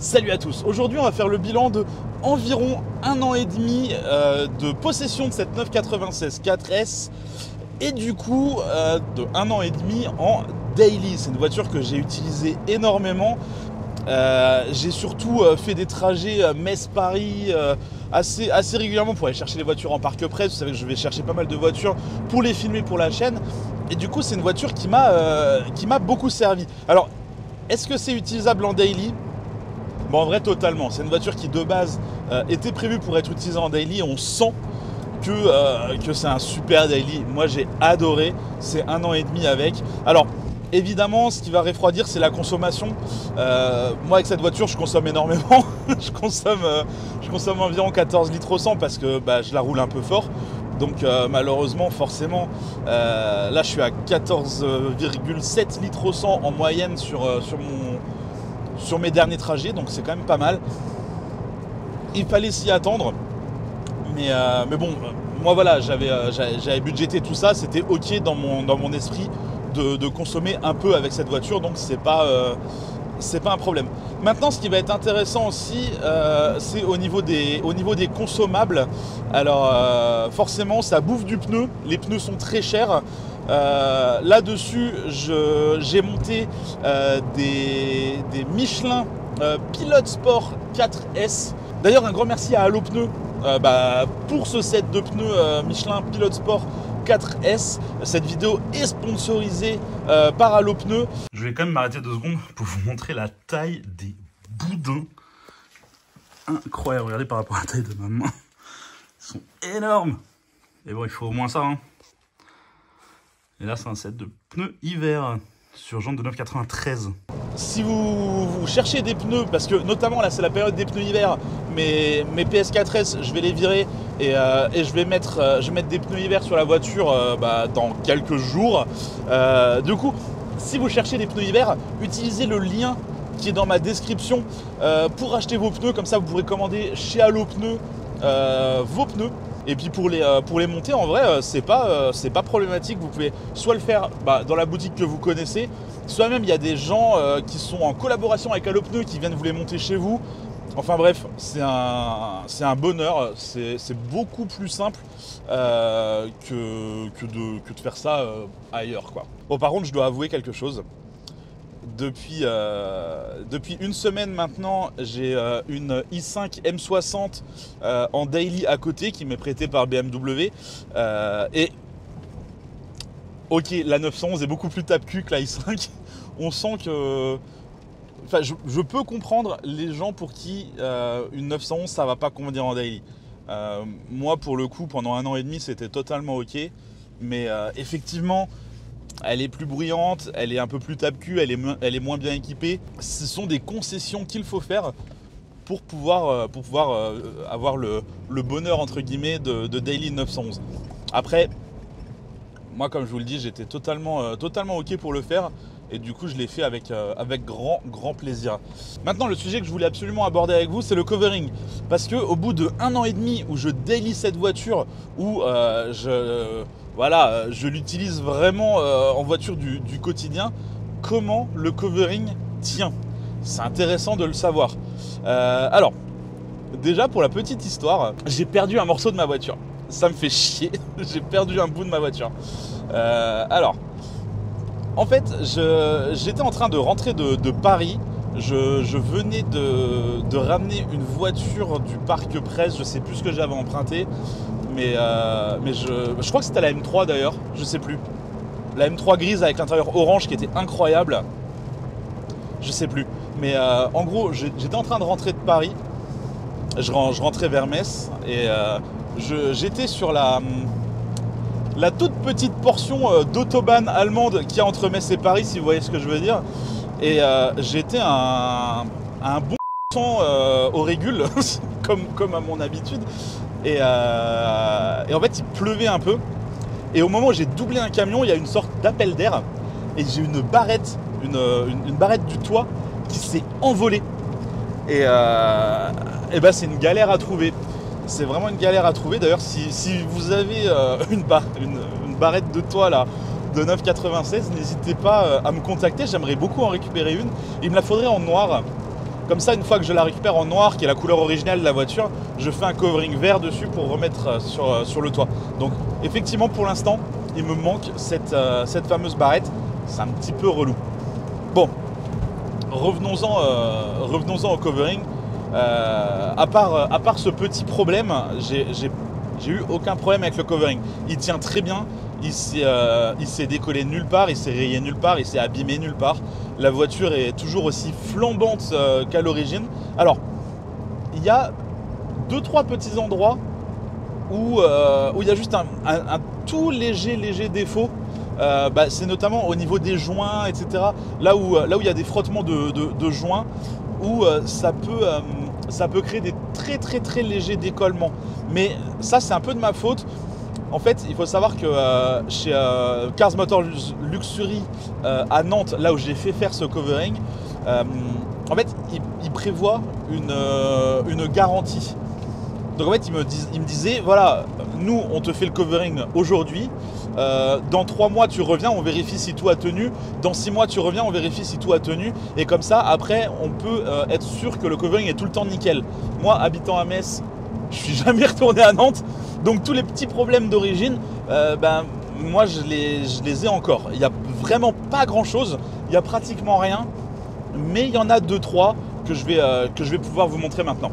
Salut à tous, aujourd'hui on va faire le bilan de environ 1 an et demi de possession de cette 996 4S et du coup de 1 an et demi en daily. C'est une voiture que j'ai utilisée énormément. J'ai surtout fait des trajets Metz-Paris assez régulièrement pour aller chercher les voitures en parc presse. Vous savez que je vais chercher pas mal de voitures pour les filmer pour la chaîne. Et du coup c'est une voiture qui m'a beaucoup servi. Alors est-ce que c'est utilisable en daily ? Bon, en vrai, totalement. C'est une voiture qui, de base, était prévue pour être utilisée en daily. On sent que c'est un super daily. Moi, j'ai adoré. C'est 1 an et demi avec. Alors, évidemment, ce qui va refroidir, c'est la consommation. Moi, avec cette voiture, je consomme énormément. je consomme environ 14 litres au 100 parce que je la roule un peu fort. Donc, malheureusement, forcément, là, je suis à 14,7 litres au 100 en moyenne sur mes derniers trajets, donc c'est quand même pas mal. Il fallait s'y attendre, mais bon, moi voilà, j'avais budgété tout ça, c'était ok dans mon esprit de consommer un peu avec cette voiture, donc c'est pas un problème. Maintenant, ce qui va être intéressant aussi, c'est au niveau des consommables. Alors forcément, ça bouffe du pneu, les pneus sont très chers. Là-dessus, j'ai monté des Michelin Pilot Sport 4S. D'ailleurs, un grand merci à Allopneus pour ce set de pneus Michelin Pilot Sport 4S. Cette vidéo est sponsorisée par Allopneus. Je vais quand même m'arrêter 2 secondes pour vous montrer la taille des boudins. Incroyable, regardez par rapport à la taille de ma main. Ils sont énormes. Et bon, il faut au moins ça, hein. Et là, c'est un set de pneus hiver sur jantes de 9,93. Si vous cherchez des pneus, parce que notamment là, c'est la période des pneus hiver, mes PS4S, je vais les virer et je vais mettre des pneus hiver sur la voiture dans quelques jours. Du coup, si vous cherchez des pneus hiver, utilisez le lien qui est dans ma description pour acheter vos pneus. Comme ça, vous pourrez commander chez Allopneus vos pneus. Et puis pour les monter, en vrai, c'est pas problématique. Vous pouvez soit le faire dans la boutique que vous connaissez, soit même il y a des gens qui sont en collaboration avec Allopneus qui viennent vous les monter chez vous. Enfin bref, c'est un bonheur. C'est beaucoup plus simple que de faire ça ailleurs, quoi. Bon, par contre, je dois avouer quelque chose. Depuis une semaine maintenant, j'ai une i5 M60 en daily à côté qui m'est prêtée par BMW. Et ok, la 911 est beaucoup plus tape-cul que la i5. On sent que... Enfin, je peux comprendre les gens pour qui une 911 ça va pas convenir en daily. Moi, pour le coup, pendant 1 an et demi, c'était totalement ok. Mais effectivement... Elle est plus bruyante, elle est un peu plus tape-cul, elle est moins bien équipée. Ce sont des concessions qu'il faut faire pour pouvoir avoir le bonheur entre guillemets de Daily 911. Après, moi comme je vous le dis, j'étais totalement ok pour le faire et du coup je l'ai fait avec grand plaisir. Maintenant, le sujet que je voulais absolument aborder avec vous, c'est le covering. Parce qu'au bout de 1 an et demi où je daily cette voiture, où je l'utilise vraiment en voiture du quotidien, comment le covering tient. C'est intéressant de le savoir. Alors, déjà pour la petite histoire, j'ai perdu un morceau de ma voiture. Ça me fait chier, j'ai perdu un bout de ma voiture. Alors, en fait, j'étais en train de rentrer de Paris. Je venais de ramener une voiture du parc presse, je sais plus ce que j'avais emprunté. Mais je crois que c'était la M3 d'ailleurs, je sais plus. La M3 grise avec l'intérieur orange qui était incroyable. Je sais plus. Mais en gros, j'étais en train de rentrer de Paris. Je rentrais vers Metz et j'étais sur la toute petite portion d'autobahn allemande qu'il y a entre Metz et Paris, si vous voyez ce que je veux dire. Et j'étais un bon au régule, comme à mon habitude. Et en fait, il pleuvait un peu. Et au moment où j'ai doublé un camion, il y a une sorte d'appel d'air. Et j'ai une barrette, une barrette du toit qui s'est envolée. Et c'est une galère à trouver. C'est vraiment une galère à trouver. D'ailleurs, si vous avez une barrette de toit là, de 9,96, n'hésitez pas à me contacter. J'aimerais beaucoup en récupérer une. Il me la faudrait en noir. Comme ça, une fois que je la récupère en noir, qui est la couleur originale de la voiture, je fais un covering vert dessus pour remettre sur le toit. Donc effectivement, pour l'instant, il me manque cette fameuse barrette. C'est un petit peu relou. Bon, revenons-en au covering. À part ce petit problème, j'ai eu aucun problème avec le covering. Il tient très bien. Il s'est décollé nulle part, il s'est rayé nulle part, il s'est abîmé nulle part. La voiture est toujours aussi flambante qu'à l'origine. Alors, il y a 2-3 petits endroits où il y a juste un tout léger défaut. C'est notamment au niveau des joints, etc. Là où il y a des frottements de joints, où ça peut créer des très légers décollements. Mais ça, c'est un peu de ma faute. En fait, il faut savoir que chez Cars Motor Luxury à Nantes, là où j'ai fait faire ce covering, en fait, ils prévoient une garantie. Donc en fait, ils me disaient, voilà, nous, on te fait le covering aujourd'hui. Dans 3 mois, tu reviens, on vérifie si tout a tenu. Dans 6 mois, tu reviens, on vérifie si tout a tenu. Et comme ça, après, on peut être sûr que le covering est tout le temps nickel. Moi, habitant à Metz, je suis jamais retourné à Nantes. Donc tous les petits problèmes d'origine, moi je les ai encore. Il n'y a vraiment pas grand chose, il n'y a pratiquement rien, mais il y en a 2-3 que je vais pouvoir vous montrer maintenant.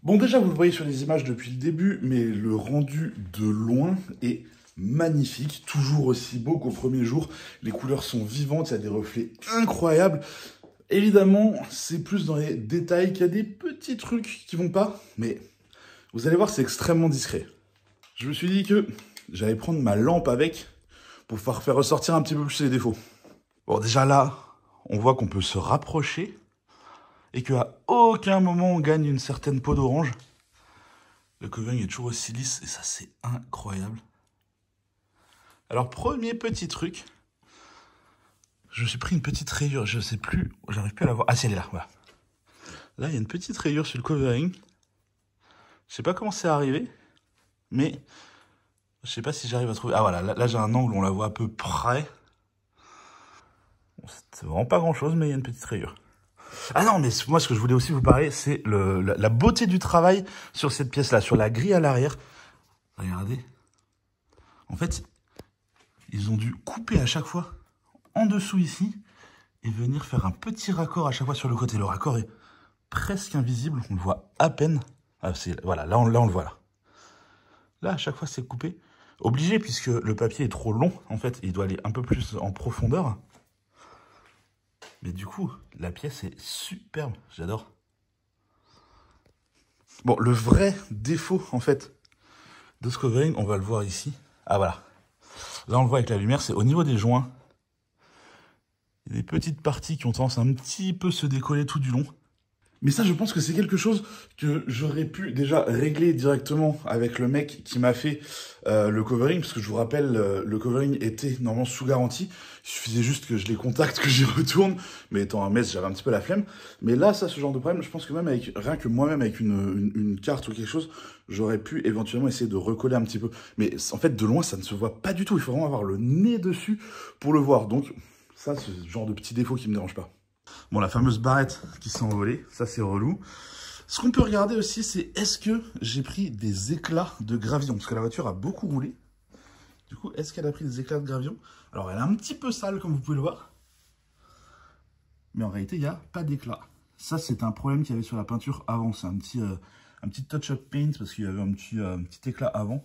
Bon, déjà vous le voyez sur les images depuis le début, mais le rendu de loin est magnifique, toujours aussi beau qu'au premier jour. Les couleurs sont vivantes, il y a des reflets incroyables. Évidemment, c'est plus dans les détails qu'il y a des petits trucs qui vont pas, mais vous allez voir, c'est extrêmement discret. Je me suis dit que j'allais prendre ma lampe avec pour pouvoir faire ressortir un petit peu plus les défauts. Bon, déjà là, on voit qu'on peut se rapprocher et qu'à aucun moment on gagne une certaine peau d'orange. Le covering est toujours aussi lisse et ça, c'est incroyable. Alors, premier petit truc, je me suis pris une petite rayure, je sais plus, j'arrive plus à la voir. Ah si, elle est là, voilà. Là, il y a une petite rayure sur le covering. Je sais pas comment c'est arrivé. Mais je sais pas si j'arrive à trouver. Ah voilà, là j'ai un angle où on la voit à peu près. Bon, c'est vraiment pas grand chose, mais il y a une petite rayure. Ah non, mais moi ce que je voulais aussi vous parler, c'est la beauté du travail sur cette pièce-là, sur la grille à l'arrière. Regardez. En fait, ils ont dû couper à chaque fois en dessous ici et venir faire un petit raccord à chaque fois sur le côté. Le raccord est presque invisible, on le voit à peine. Ah, voilà, là on le voit là. Là, à chaque fois, c'est coupé. Obligé, puisque le papier est trop long, en fait. Il doit aller un peu plus en profondeur. Mais du coup, la pièce est superbe. J'adore. Bon, le vrai défaut, en fait, de ce covering, on va le voir ici. Ah, voilà. Là, on le voit avec la lumière, c'est au niveau des joints. Il y a des petites parties qui ont tendance à un petit peu se décoller tout du long. Mais ça, je pense que c'est quelque chose que j'aurais pu déjà régler directement avec le mec qui m'a fait le covering, parce que je vous rappelle, le covering était normalement sous garantie. Il suffisait juste que je les contacte, que j'y retourne. Mais étant à Metz, j'avais un petit peu la flemme. Mais là, ça, ce genre de problème, je pense que même avec rien que moi-même avec une carte ou quelque chose, j'aurais pu éventuellement essayer de recoller un petit peu. Mais en fait, de loin, ça ne se voit pas du tout. Il faut vraiment avoir le nez dessus pour le voir. Donc, ça, c'est ce genre de petit défaut qui me dérange pas. Bon, la fameuse barrette qui s'est envolée, ça c'est relou. Ce qu'on peut regarder aussi, c'est est-ce que j'ai pris des éclats de gravillon? Parce que la voiture a beaucoup roulé. Du coup, est-ce qu'elle a pris des éclats de gravillon? Alors, elle est un petit peu sale, comme vous pouvez le voir. Mais en réalité, il n'y a pas d'éclat. Ça, c'est un problème qu'il y avait sur la peinture avant. C'est un petit touch-up paint, parce qu'il y avait un petit éclat avant.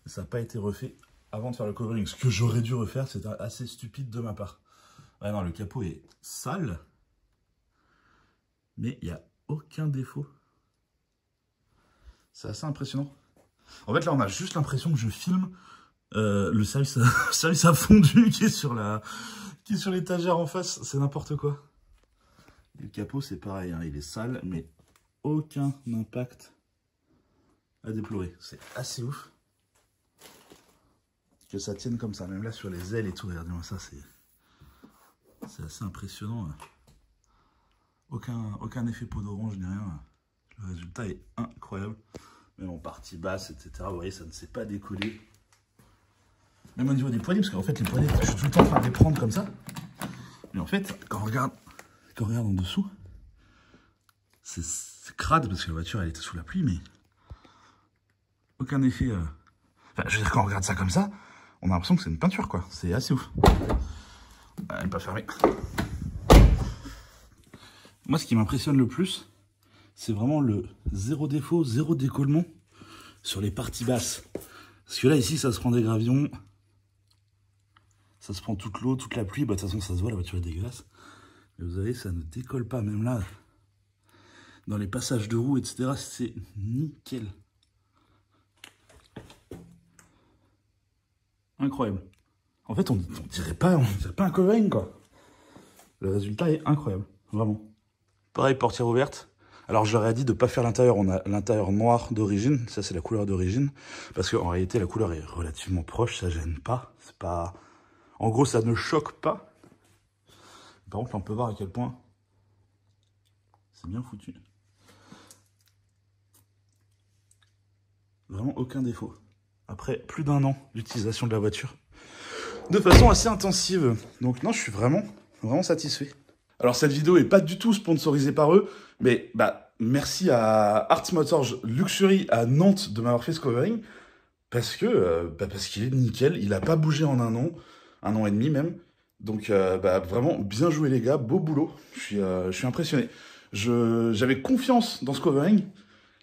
Et ça n'a pas été refait avant de faire le covering. Ce que j'aurais dû refaire, c'était assez stupide de ma part. Ouais, non, le capot est sale, mais il n'y a aucun défaut. C'est assez impressionnant. En fait, là, on a juste l'impression que je filme le service à fondu qui est sur l'étagère en face. C'est n'importe quoi. Et le capot, c'est pareil, hein, il est sale, mais aucun impact à déplorer. C'est assez ouf que ça tienne comme ça. Même là, sur les ailes et tout, regardez-moi ça, c'est assez impressionnant. Aucun effet peau d'orange ni rien. Le résultat est incroyable. Même en partie basse, etc. Vous voyez, ça ne s'est pas décollé. Même au niveau des poignées, parce qu'en fait, les poignées, je suis tout le temps en train de les prendre comme ça. Mais en fait, quand on regarde en dessous, C'est crade parce que la voiture elle était sous la pluie, mais aucun effet. Enfin, je veux dire, quand on regarde ça comme ça, on a l'impression que c'est une peinture, quoi. C'est assez ouf. Elle n'est pas fermée. Moi, ce qui m'impressionne le plus, c'est vraiment le zéro défaut, zéro décollement sur les parties basses. Parce que là, ici, ça se prend des gravillons. Ça se prend toute l'eau, toute la pluie. Bah, de toute façon, ça se voit, la voiture est dégueulasse. Mais vous savez, ça ne décolle pas, même là. Dans les passages de roues, etc., c'est nickel. Incroyable. En fait, on dirait pas un covering, quoi. Le résultat est incroyable, vraiment. Pareil, portière ouverte. Alors, je leur ai dit de ne pas faire l'intérieur. On a l'intérieur noir d'origine. Ça, c'est la couleur d'origine. Parce qu'en réalité, la couleur est relativement proche. Ça gêne pas. C'est pas... En gros, ça ne choque pas. Par contre, on peut voir à quel point c'est bien foutu. Vraiment aucun défaut. Après plus d'1 an d'utilisation de la voiture. De façon assez intensive. Donc non, je suis vraiment satisfait. Alors cette vidéo est pas du tout sponsorisée par eux, mais bah merci à Art Motors Luxury à Nantes de m'avoir fait ce covering, parce qu'il est nickel, il a pas bougé en 1 an et demi même. Donc vraiment bien joué les gars, beau boulot. Je suis impressionné. J'avais confiance dans ce covering.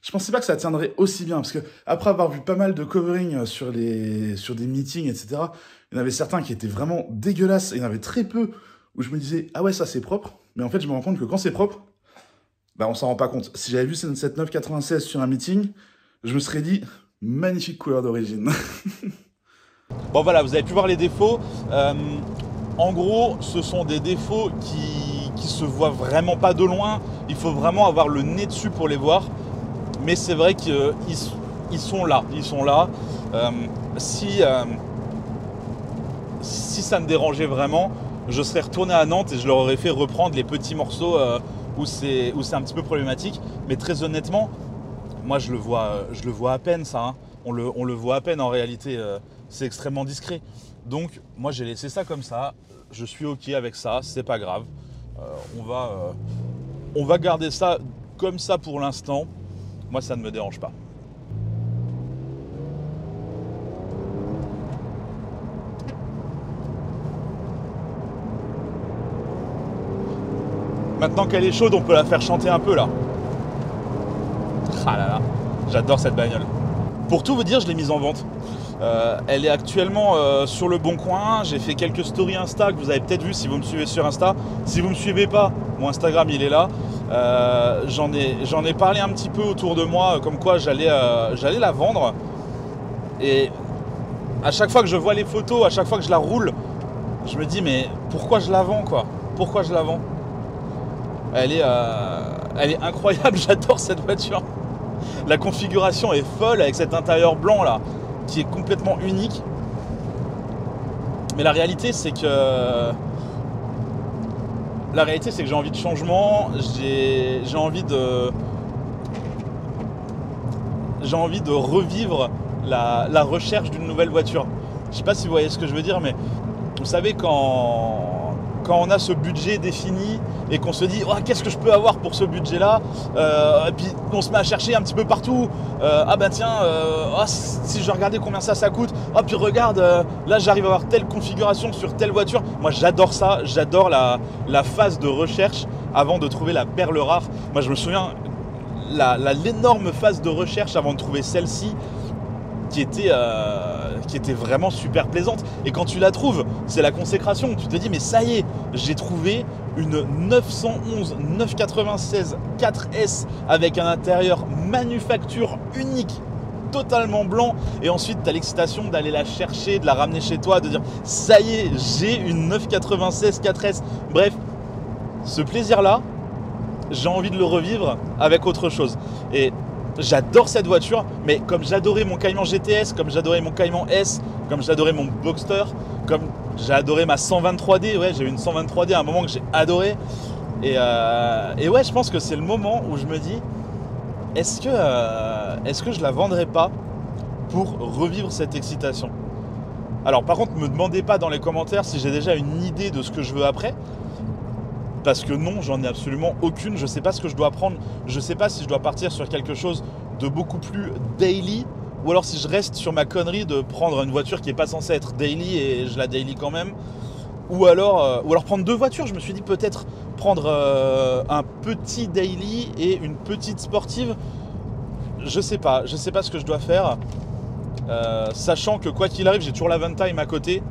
Je pensais pas que ça tiendrait aussi bien, parce que après avoir vu pas mal de covering sur des meetings, etc., il y en avait certains qui étaient vraiment dégueulasses, et il y en avait très peu où je me disais « Ah ouais, ça c'est propre », mais en fait je me rends compte que quand c'est propre, bah on s'en rend pas compte. Si j'avais vu cette 996 sur un meeting, je me serais dit « Magnifique couleur d'origine ». Bon voilà, vous avez pu voir les défauts. En gros, ce sont des défauts qui se voient vraiment pas de loin. Il faut vraiment avoir le nez dessus pour les voir. Mais c'est vrai qu'ils sont là. Si ça me dérangeait vraiment, je serais retourné à Nantes et je leur aurais fait reprendre les petits morceaux où c'est un petit peu problématique. Mais très honnêtement, moi je le vois à peine ça. Hein. On le voit à peine en réalité. C'est extrêmement discret. Donc moi j'ai laissé ça comme ça. Je suis ok avec ça, c'est pas grave. On va garder ça comme ça pour l'instant. Moi, ça ne me dérange pas. Maintenant qu'elle est chaude, on peut la faire chanter un peu là. Ah là là, j'adore cette bagnole. Pour tout vous dire, je l'ai mise en vente. Elle est actuellement sur le Bon Coin. J'ai fait quelques stories Insta que vous avez peut-être vu si vous me suivez sur Insta. Si vous ne me suivez pas, mon Instagram il est là. J'en ai parlé un petit peu autour de moi, comme quoi j'allais la vendre. Et à chaque fois que je vois les photos, à chaque fois que je la roule, je me dis mais pourquoi je la vends quoi? Pourquoi je la vends? Elle est incroyable, j'adore cette voiture. La configuration est folle avec cet intérieur blanc là, qui est complètement unique. Mais la réalité c'est que j'ai envie de changement, j'ai envie de revivre la recherche d'une nouvelle voiture. Je sais pas si vous voyez ce que je veux dire, mais vous savez quand on a ce budget défini et qu'on se dit oh, qu'est-ce que je peux avoir pour ce budget-là, et puis on se met à chercher un petit peu partout. Ah bah tiens, si je regardais combien ça coûte, oh puis regarde, là j'arrive à avoir telle configuration sur telle voiture. Moi j'adore ça, j'adore la phase de recherche avant de trouver la perle rare. Moi je me souviens l'énorme phase de recherche avant de trouver celle-ci qui était vraiment super plaisante. Et quand tu la trouves, c'est la consécration. Tu te dis mais ça y est, j'ai trouvé une 911 996 4S avec un intérieur manufacture unique, totalement blanc. Et ensuite tu as l'excitation d'aller la chercher, de la ramener chez toi, de dire ça y est, j'ai une 996 4S. Bref, ce plaisir là, j'ai envie de le revivre avec autre chose. Et j'adore cette voiture, mais comme j'adorais mon Cayman GTS, comme j'adorais mon Cayman S, comme j'adorais mon Boxster, comme j'ai adoré ma 123D, ouais, j'ai eu une 123D à un moment que j'ai adoré. Et ouais, je pense que c'est le moment où je me dis, est-ce que je la vendrais pas pour revivre cette excitation? Alors par contre, ne me demandez pas dans les commentaires si j'ai déjà une idée de ce que je veux après. Parce que non, j'en ai absolument aucune. Je sais pas ce que je dois prendre. Je sais pas si je dois partir sur quelque chose de beaucoup plus daily, ou alors si je reste sur ma connerie de prendre une voiture qui est pas censée être daily et je la daily quand même. Ou alors prendre 2 voitures. Je me suis dit peut-être prendre un petit daily et une petite sportive. Je sais pas ce que je dois faire. Sachant que quoi qu'il arrive, j'ai toujours la Vantime à côté.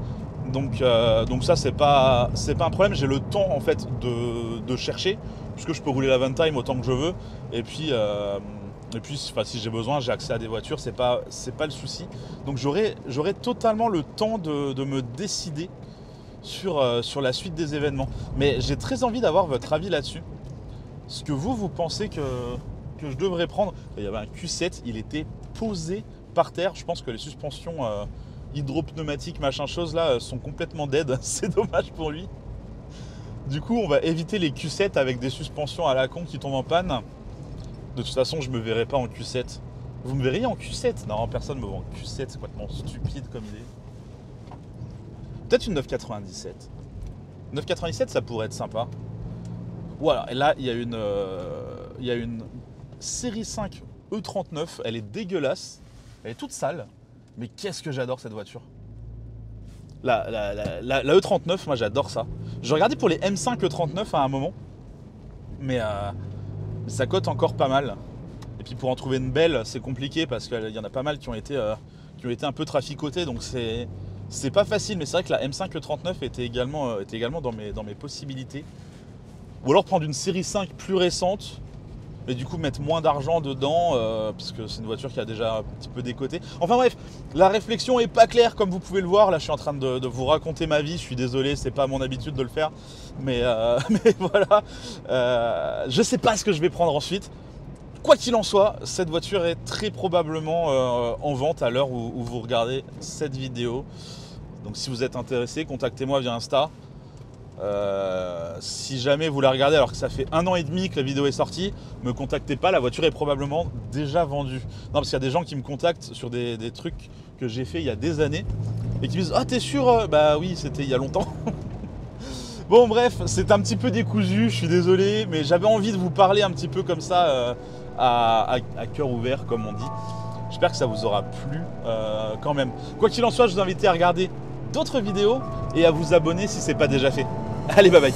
Donc ça c'est pas un problème. J'ai le temps en fait de chercher, puisque je peux rouler la Vantime autant que je veux. Et puis si j'ai besoin, j'ai accès à des voitures, c'est pas le souci. Donc j'aurai totalement le temps de me décider sur la suite des événements. Mais j'ai très envie d'avoir votre avis là-dessus. Ce que vous pensez que je devrais prendre. Il y avait un Q7, il était posé par terre. Je pense que les suspensions hydropneumatiques, machin chose là, sont complètement dead. C'est dommage pour lui. Du coup, on va éviter les Q7 avec des suspensions à la con qui tombent en panne. De toute façon, je me verrai pas en Q7. Vous me verriez en Q7? Non, personne me voit en Q7, c'est complètement stupide comme idée. Peut-être une 997. 997, ça pourrait être sympa. Voilà, et là, il y a une série 5 E39, elle est dégueulasse, elle est toute sale, mais qu'est-ce que j'adore cette voiture. La E39, moi j'adore ça. J'ai regardé pour les M5 E39 à un moment, mais ça cote encore pas mal. Et puis pour en trouver une belle, c'est compliqué parce qu'il y en a pas mal qui ont été un peu traficotés, donc c'est pas facile. Mais c'est vrai que la M5 E39 était également dans mes possibilités. Ou alors prendre une série 5 plus récente, mais du coup mettre moins d'argent dedans, parce que c'est une voiture qui a déjà un petit peu décoté. Enfin bref, la réflexion est pas claire comme vous pouvez le voir. Là je suis en train de vous raconter ma vie, je suis désolé, c'est pas mon habitude de le faire. Mais voilà, je sais pas ce que je vais prendre ensuite. Quoi qu'il en soit, cette voiture est très probablement en vente à l'heure où vous regardez cette vidéo. Donc si vous êtes intéressé, contactez-moi via Insta. Si jamais vous la regardez alors que ça fait 1 an et demi que la vidéo est sortie, me contactez pas, la voiture est probablement déjà vendue. Non, parce qu'il y a des gens qui me contactent sur des trucs que j'ai fait il y a des années et qui me disent « Ah, t'es sûr ?» Bah oui, c'était il y a longtemps. Bon bref, c'est un petit peu décousu, je suis désolé, mais j'avais envie de vous parler un petit peu comme ça à cœur ouvert, comme on dit. J'espère que ça vous aura plu quand même. Quoi qu'il en soit, je vous invite à regarder d'autres vidéos et à vous abonner si ce n'est pas déjà fait. Allez, bye bye.